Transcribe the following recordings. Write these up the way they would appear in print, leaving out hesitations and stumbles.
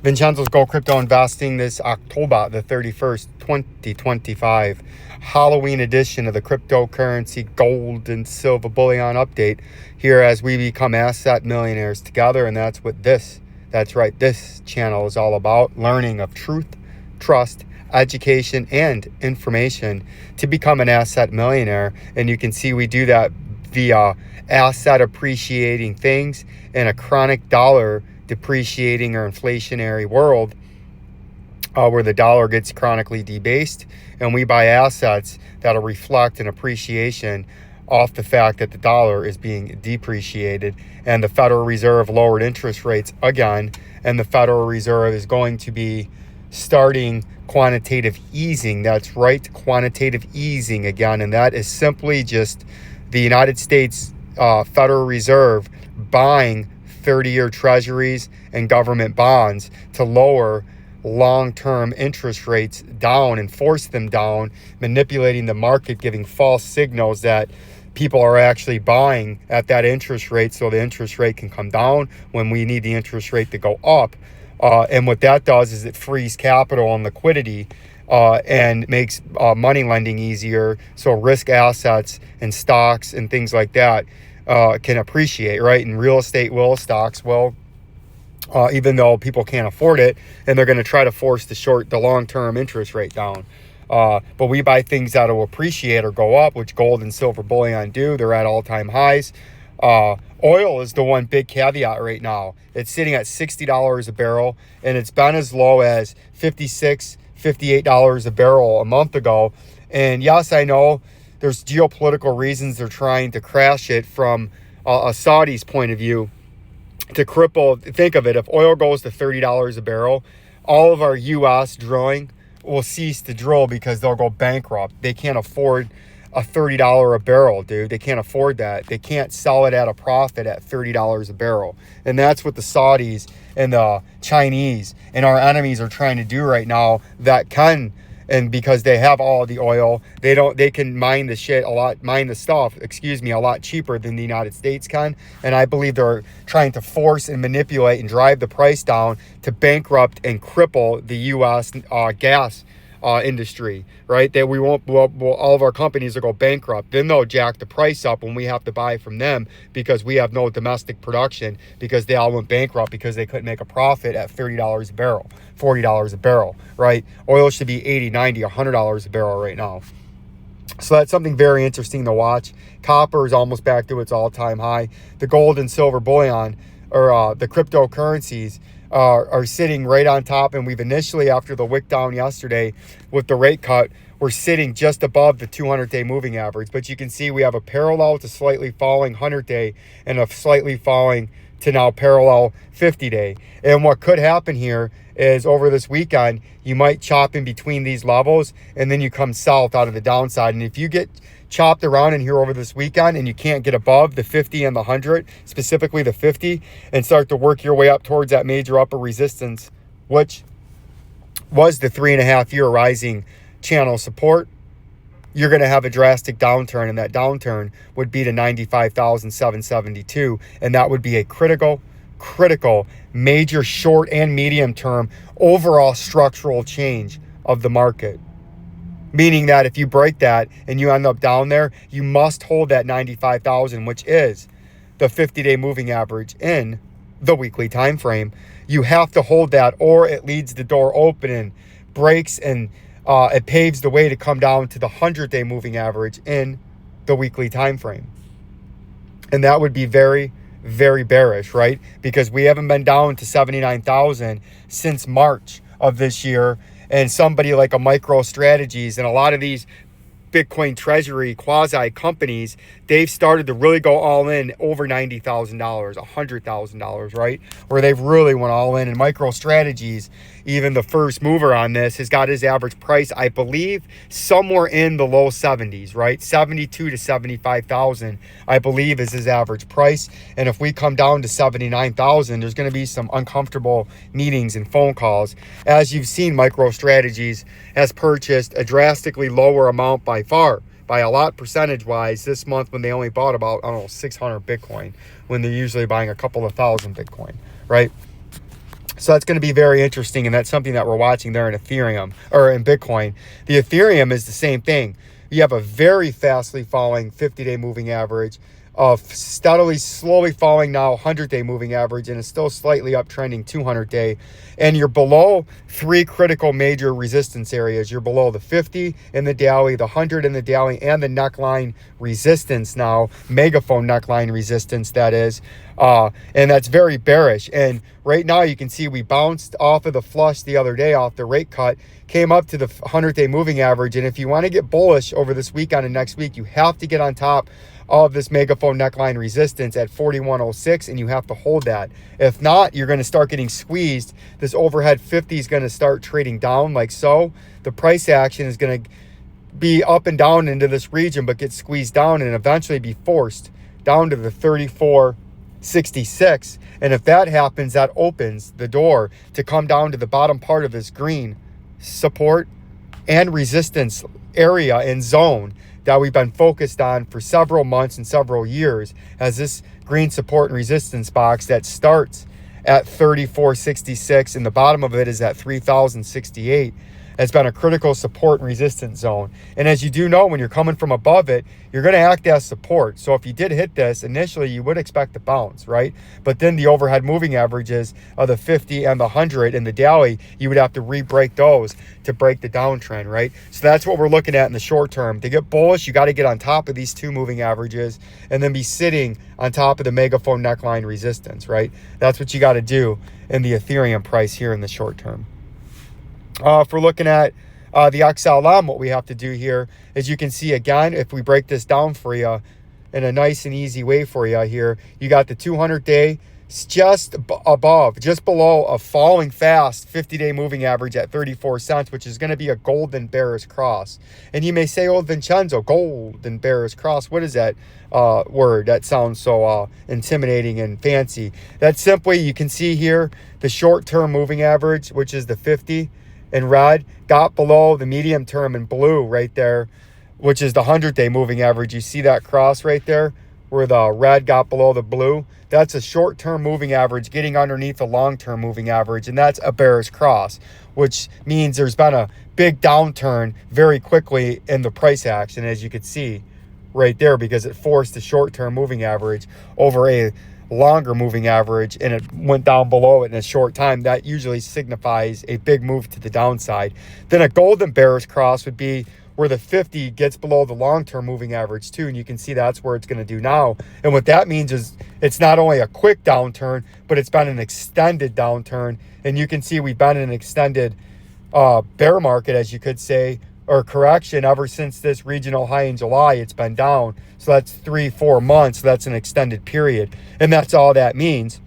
Vincenzo's Gold Crypto Investing this October the 31st, 2025. Halloween edition of the cryptocurrency gold and silver bullion update here as we become asset millionaires together. And that's what this channel is all about. Learning of truth, trust, education, and information to become an asset millionaire. And you can see we do that via asset appreciating things in a chronic dollar depreciating or inflationary world where the dollar gets chronically debased, and we buy assets that'll reflect an appreciation off the fact that the dollar is being depreciated. And the Federal Reserve lowered interest rates again, and the Federal Reserve is going to be starting quantitative easing. That's right, quantitative easing again, and that is simply just the United States Federal Reserve buying 30-year treasuries and government bonds to lower long-term interest rates down and force them down, manipulating the market, giving false signals that people are actually buying at that interest rate so the interest rate can come down when we need the interest rate to go up. And what that does is it frees capital and liquidity and makes money lending easier, so risk assets and stocks and things like that can appreciate, right? And real estate will, stocks will, even though people can't afford it, and they're going to try to force the long-term interest rate down. But we buy things that will appreciate or go up, which gold and silver bullion do. They're at all-time highs. Oil is the one big caveat right now. It's sitting at $60 a barrel, and it's been as low as $56, $58 a barrel a month ago. And yes, I know there's geopolitical reasons they're trying to crash it from a Saudi's point of view to cripple. Think of it, if oil goes to $30 a barrel, all of our U.S. drilling will cease to drill because they'll go bankrupt. They can't afford a $30 a barrel, dude. They can't afford that. They can't sell it at a profit at $30 a barrel. And that's what the Saudis and the Chinese and our enemies are trying to do right now that can. And because they have all the oil, they can mine the stuff a lot cheaper than the United States can. And I believe they're trying to force and manipulate and drive the price down to bankrupt and cripple the U.S. Gas industry, right? That we won't, all of our companies will go bankrupt. Then they'll jack the price up when we have to buy from them because we have no domestic production, because they all went bankrupt because they couldn't make a profit at $30 a barrel, $40 a barrel, right? Oil should be $80, $90, $100 a barrel right now. So that's something very interesting to watch. Copper is almost back to its all-time high. The gold and silver bullion, or the cryptocurrencies, are sitting right on top. And we've initially, after the wick down yesterday with the rate cut, we're sitting just above the 200-day moving average. But you can see we have a parallel to slightly falling 100-day and a slightly falling to now parallel 50-day. And what could happen here is over this weekend, you might chop in between these levels and then you come south out of the downside. And if you get chopped around in here over this weekend and you can't get above the 50 and the 100, specifically the 50, and start to work your way up towards that major upper resistance, which was the 3.5-year rising channel support, you're going to have a drastic downturn, and that downturn would be to 95,772, and that would be a critical major short and medium term overall structural change of the market. Meaning that if you break that and you end up down there, you must hold that 95,000, which is the 50-day moving average in the weekly time frame. You have to hold that, or it leaves the door open and breaks, and it paves the way to come down to the 100-day moving average in the weekly time frame. And that would be very, very bearish, right? Because we haven't been down to 79,000 since March of this year. And somebody like a MicroStrategies and a lot of these Bitcoin treasury quasi companies, they've started to really go all in over $90,000, $100,000, right? Where they've really went all in. And MicroStrategies, even the first mover on this, has got his average price, I believe, somewhere in the low 70s, right? 72 to 75,000, I believe, is his average price. And if we come down to 79,000, there's going to be some uncomfortable meetings and phone calls. As you've seen, MicroStrategies has purchased a drastically lower amount by far, by a lot percentage-wise this month, when they only bought about, 600 Bitcoin, when they're usually buying a couple of thousand Bitcoin, right? So that's going to be very interesting, and that's something that we're watching there in Ethereum or in Bitcoin. The Ethereum is the same thing. You have a very fastly falling 50-day moving average, of steadily, slowly falling now 100-day moving average, and it's still slightly uptrending 200-day. And you're below three critical major resistance areas. You're below the 50 in the daily, the 100 in the daily, and the neckline resistance now, megaphone neckline resistance, that is. And that's very bearish. And right now you can see we bounced off of the flush the other day off the rate cut, came up to the 100-day moving average. And if you want to get bullish over this weekend and next week, you have to get on top of this megaphone neckline resistance at 4106, and you have to hold that. If not, you're going to start getting squeezed. This overhead 50 is going to start trading down like so. The price action is going to be up and down into this region, but get squeezed down and eventually be forced down to the 3466. And if that happens, that opens the door to come down to the bottom part of this green support and resistance area and zone that we've been focused on for several months and several years, as this green support and resistance box that starts at 3466 and the bottom of it is at 3068 has been a critical support and resistance zone. And as you do know, when you're coming from above it, you're going to act as support. So if you did hit this, initially you would expect a bounce, right? But then the overhead moving averages of the 50 and the 100 in the daily, you would have to re-break those to break the downtrend, right? So that's what we're looking at in the short term. To get bullish, you got to get on top of these two moving averages and then be sitting on top of the megaphone neckline resistance, right? That's what you got to do in the Ethereum price here in the short term. If we're looking at the XLM, what we have to do here is, you can see again, if we break this down for you in a nice and easy way for you here, you got the 200-day just above, just below a falling fast 50-day moving average at 34 cents, which is going to be a golden bearish cross. And you may say, oh, Vincenzo, golden bearish cross, what is that word? That sounds so intimidating and fancy. That's simply, you can see here, the short-term moving average, which is the 50 in red, got below the medium term in blue right there, which is the 100-day moving average. You see that cross right there where the red got below the blue? That's a short-term moving average getting underneath the long-term moving average, and that's a bearish cross, which means there's been a big downturn very quickly in the price action, as you could see right there, because it forced the short-term moving average over a longer moving average, and it went down below it in a short time. That usually signifies a big move to the downside. Then a golden bearish cross would be where the 50 gets below the long-term moving average too, and you can see that's where it's going to do now. And what that means is it's not only a quick downturn, but it's been an extended downturn. And you can see we've been in an extended bear market, as you could say, or correction, ever since this regional high in July. It's been down. So that's 3-4 months. So that's an extended period. And that's all that means.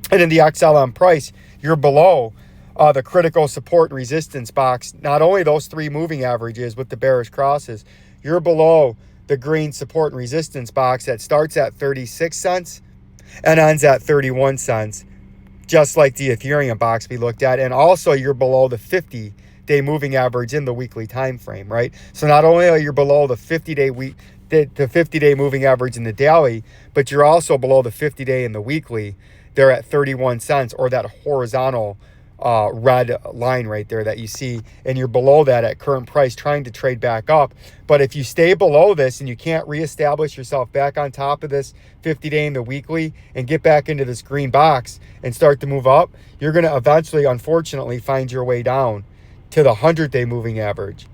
And in the XLM price, you're below the critical support and resistance box. Not only those three moving averages with the bearish crosses, you're below the green support and resistance box that starts at 36 cents and ends at 31 cents, just like the Ethereum box we looked at. And also you're below the 50-day moving average in the weekly time frame, right? So not only are you below the 50-day moving average in the daily, but you're also below the 50-day in the weekly. They're at 31 cents, or that horizontal red line right there that you see, and you're below that at current price, trying to trade back up. But if you stay below this and you can't reestablish yourself back on top of this 50-day in the weekly and get back into this green box and start to move up, you're going to eventually, unfortunately, find your way down to the 100-day moving average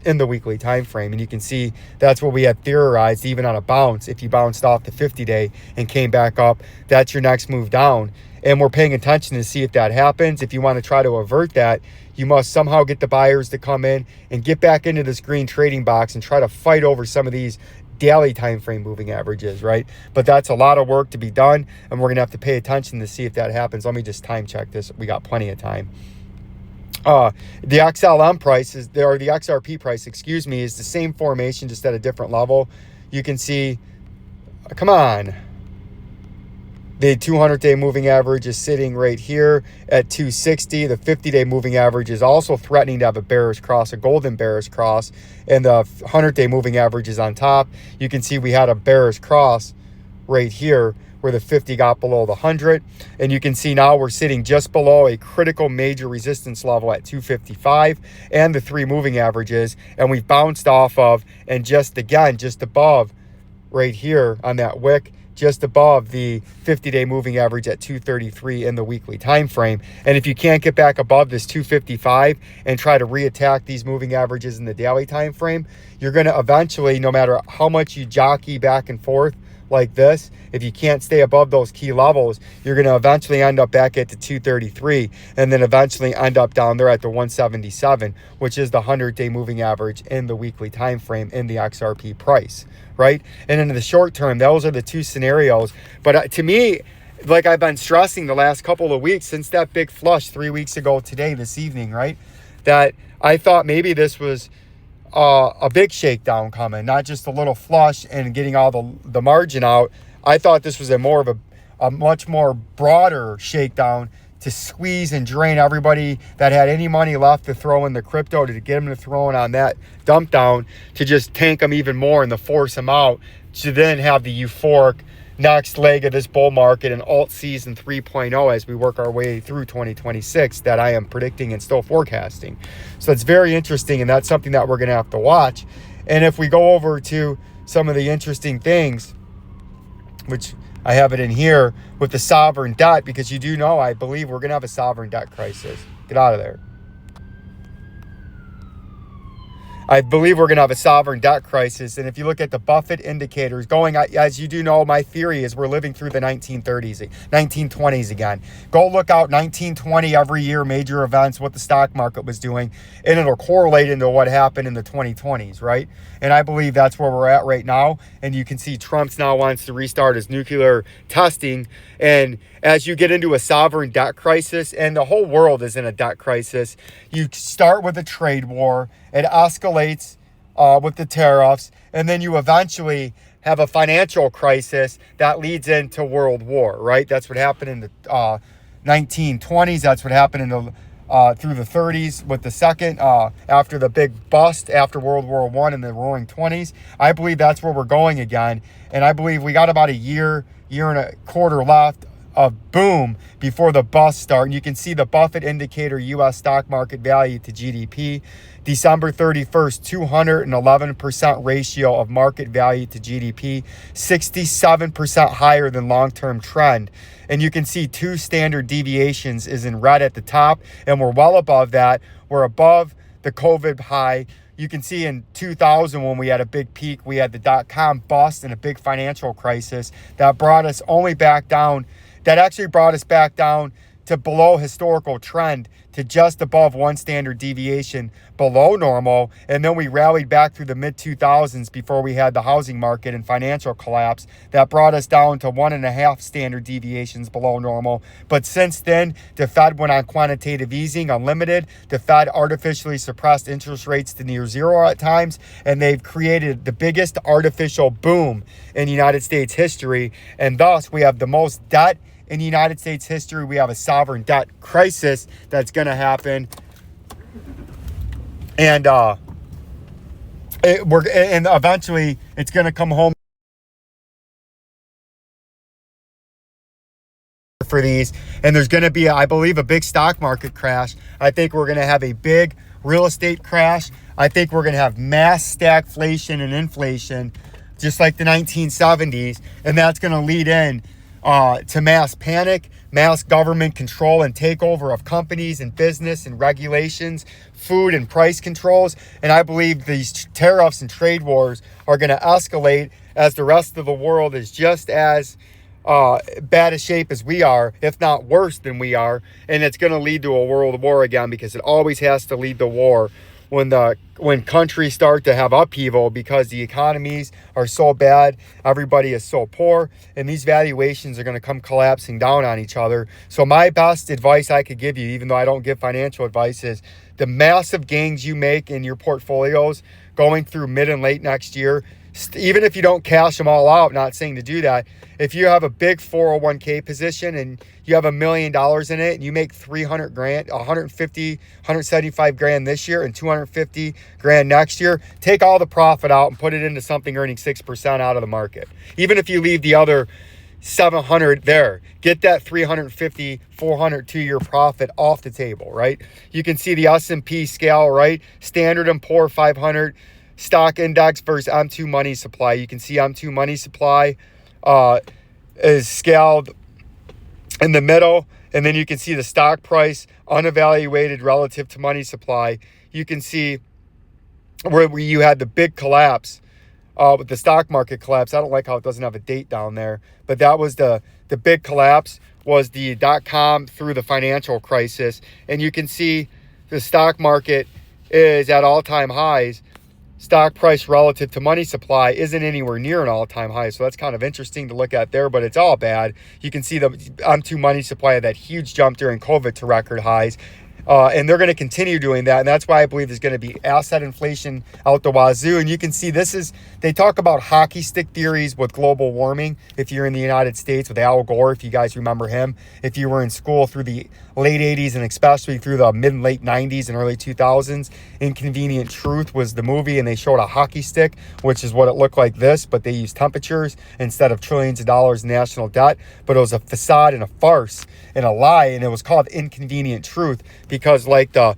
in the weekly time frame. And you can see that's what we had theorized. Even on a bounce, if you bounced off the 50-day and came back up, that's your next move down. And we're paying attention to see if that happens. If you want to try to avert that, you must somehow get the buyers to come in and get back into this green trading box and try to fight over some of these daily time frame moving averages, right? But that's a lot of work to be done, and we're going to have to pay attention to see if that happens. Let me just time check this. We got plenty of time. The XLM price is there, or the XRP price, excuse me, is the same formation, just at a different level. You can see, come on, the 200-day moving average is sitting right here at 260. The 50-day moving average is also threatening to have a bearish cross, a golden bearish cross, and the 100-day moving average is on top. You can see we had a bearish cross right here, where the 50 got below the 100. And you can see now we're sitting just below a critical major resistance level at 255 and the 3 moving averages. And we've bounced off of, and just above right here on that wick, just above the 50-day moving average at 233 in the weekly time frame. And if you can't get back above this 255 and try to reattack these moving averages in the daily time frame, you're going to eventually, no matter how much you jockey back and forth like this, if you can't stay above those key levels, you're going to eventually end up back at the 233 and then eventually end up down there at the 177, which is the 100-day moving average in the weekly time frame in the XRP price, right? And in the short term, those are the two scenarios. But to me, like I've been stressing the last couple of weeks since that big flush 3 weeks ago today, this evening, right, that I thought maybe this was a big shakedown coming, not just a little flush and getting all the margin out. I thought this was a much more broader shakedown to squeeze and drain everybody that had any money left to throw in the crypto, to get them to throw it on that dump down, to just tank them even more and to force them out, to then have the euphoric next leg of this bull market and alt season 3.0 as we work our way through 2026 that I am predicting and still forecasting. So it's very interesting, and that's something that we're going to have to watch. And if we go over to some of the interesting things, which I have it in here with the sovereign debt, because you do know I believe we're going to have a sovereign debt crisis. Get out of there. I believe we're going to have a sovereign debt crisis. And if you look at the Buffett indicators going, as you do know, my theory is we're living through the 1930s, 1920s again. Go look out 1920 every year, major events, what the stock market was doing, and it'll correlate into what happened in the 2020s, right? And I believe that's where we're at right now. And you can see Trump's now wants to restart his nuclear testing. And as you get into a sovereign debt crisis, and the whole world is in a debt crisis, you start with a trade war, it escalates with the tariffs, and then you eventually have a financial crisis that leads into world war, right? That's what happened in the 1920s. That's what happened in the through the 30s with the second, after the big bust after World War I in the roaring 20s. I believe that's where we're going again. And I believe we got about a year and a quarter left of boom before the bust start. And you can see the Buffett indicator U.S. stock market value to GDP. December 31st, 211% ratio of market value to GDP, 67% higher than long-term trend. And you can see 2 standard deviations is in red at the top, and we're well above that. We're above the COVID high. You can see in 2000 when we had a big peak, we had the dot-com bust and a big financial crisis that brought us only back down. That actually brought us back down to below historical trend, to just above 1 standard deviation below normal. And then we rallied back through the mid-2000s before we had the housing market and financial collapse that brought us down to 1.5 standard deviations below normal. But since then, the Fed went on quantitative easing, unlimited. The Fed artificially suppressed interest rates to near zero at times, and they've created the biggest artificial boom in United States history. And thus, we have the most debt in United States history. We have a sovereign debt crisis that's going to happen, and eventually it's going to come home for these. And there's going to be, I believe, a big stock market crash. I think we're going to have a big real estate crash. I think we're going to have mass stagflation and inflation, just like the 1970s, and that's going to lead in to mass panic, mass government control and takeover of companies and business and regulations, food and price controls. And I believe these tariffs and trade wars are going to escalate as the rest of the world is just as bad a shape as we are, if not worse than we are. And it's going to lead to a world war again, because it always has to lead to war when countries start to have upheaval, because the economies are so bad, everybody is so poor, and these valuations are going to come collapsing down on each other. So my best advice I could give you, even though I don't give financial advice, is the massive gains you make in your portfolios going through mid and late next year, even if you don't cash them all out, not saying to do that. If you have a big 401k position and you have $1 million in it and you make 300 grand, 150, 175 grand this year and 250 grand next year, take all the profit out and put it into something earning 6% out of the market. Even if you leave the other 700 there. Get that 350, 400 2-year profit off the table, right? You can see the S&P scale, right? Standard & Poor 500 stock index versus M2 money supply. You can see M2 money supply is scaled in the middle, and then you can see the stock price unevaluated relative to money supply. You can see where you had the big collapse with the stock market collapse. I don't like how it doesn't have a date down there, but that was the big collapse, was the .com through the financial crisis. And you can see the stock market is at all-time highs. Stock price relative to money supply isn't anywhere near an all-time high. So that's kind of interesting to look at there, but it's all bad. You can see the M2 money supply had that huge jump during COVID to record highs. And they're going to continue doing that. And that's why I believe there's going to be asset inflation out the wazoo. And you can see they talk about hockey stick theories with global warming. If you're in the United States with Al Gore, if you guys remember him, if you were in school through the late 80s and especially through the mid and late 90s and early 2000s, Inconvenient Truth was the movie, and they showed a hockey stick, which is what it looked like this, but they used temperatures instead of trillions of dollars in national debt. But it was a facade and a farce and a lie, and it was called Inconvenient Truth because, like the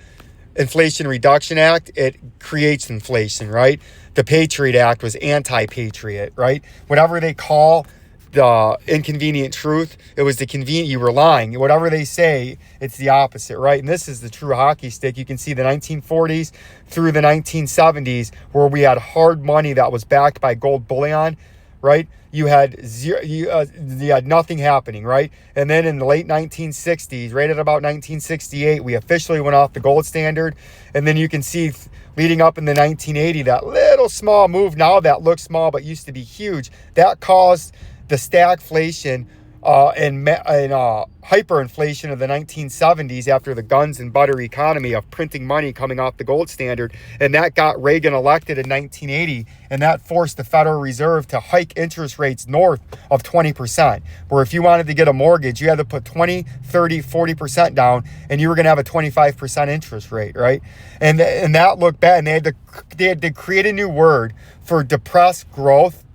Inflation Reduction Act, it creates inflation, right? The Patriot Act was anti-patriot, right? Whatever they call the inconvenient truth, it was the convenient, you were lying. Whatever they say, it's the opposite, right? And this is the true hockey stick. You can see the 1940s through the 1970s where we had hard money that was backed by gold bullion, right? You had zero, you had nothing happening, right? And then in the late 1960s, right at about 1968, we officially went off the gold standard. And then you can see leading up in the 1980, that little small move now that looks small but used to be huge, that caused the stagflation and hyperinflation of the 1970s after the guns and butter economy of printing money coming off the gold standard. And that got Reagan elected in 1980. And that forced the Federal Reserve to hike interest rates north of 20%. Where if you wanted to get a mortgage, you had to put 20, 30, 40% down, and you were going to have a 25% interest rate, right? And that looked bad. And they had to create a new word for depressed growth.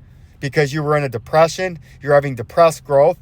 Because you were in a depression, you're having depressed growth,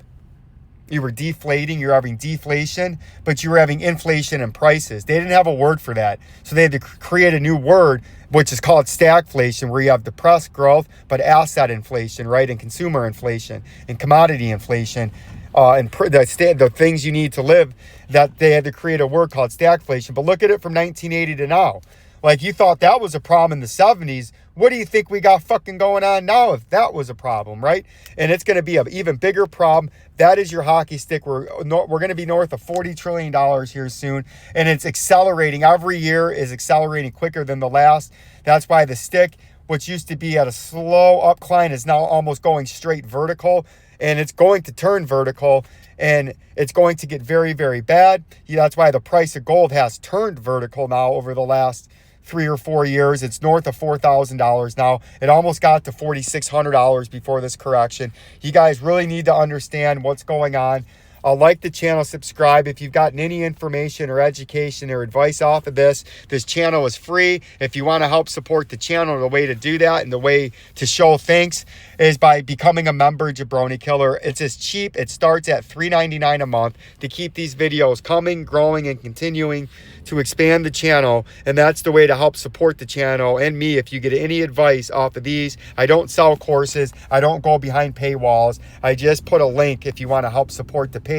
you were deflating, you're having deflation, but you were having inflation in prices. They didn't have a word for that. So they had to create a new word, which is called stagflation, where you have depressed growth, but asset inflation, right? And consumer inflation and commodity inflation. And the things you need to live, that they had to create a word called stagflation. But look at it from 1980 to now. Like, you thought that was a problem in the 70s. What do you think we got fucking going on now if that was a problem, right? And it's going to be an even bigger problem. That is your hockey stick. We're going to be north of $40 trillion here soon. And it's accelerating. Every year is accelerating quicker than the last. That's why the stick, which used to be at a slow upcline, is now almost going straight vertical. And it's going to turn vertical. And it's going to get very, very bad. That's why the price of gold has turned vertical now over the last 3 or 4 years. It's north of $4,000 now. It almost got to $4,600 before this correction. You guys really need to understand what's going on. Like the channel, subscribe. If you've gotten any information or education or advice off of this channel is free. If you want to help support the channel, the way to do that and the way to show thanks is by becoming a member, Jabroni Killer. It's as cheap. It starts at $3.99 a month to keep these videos coming, growing, and continuing to expand the channel. And that's the way to help support the channel and me. If you get any advice off of these, I don't sell courses. I don't go behind paywalls. I just put a link if you want to help support the page.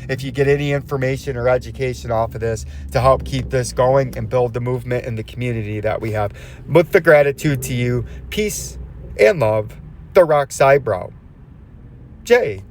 If you get any information or education off of this to help keep this going and build the movement and the community that we have. With the gratitude to you, peace and love, the Rock Side Bro, Jay.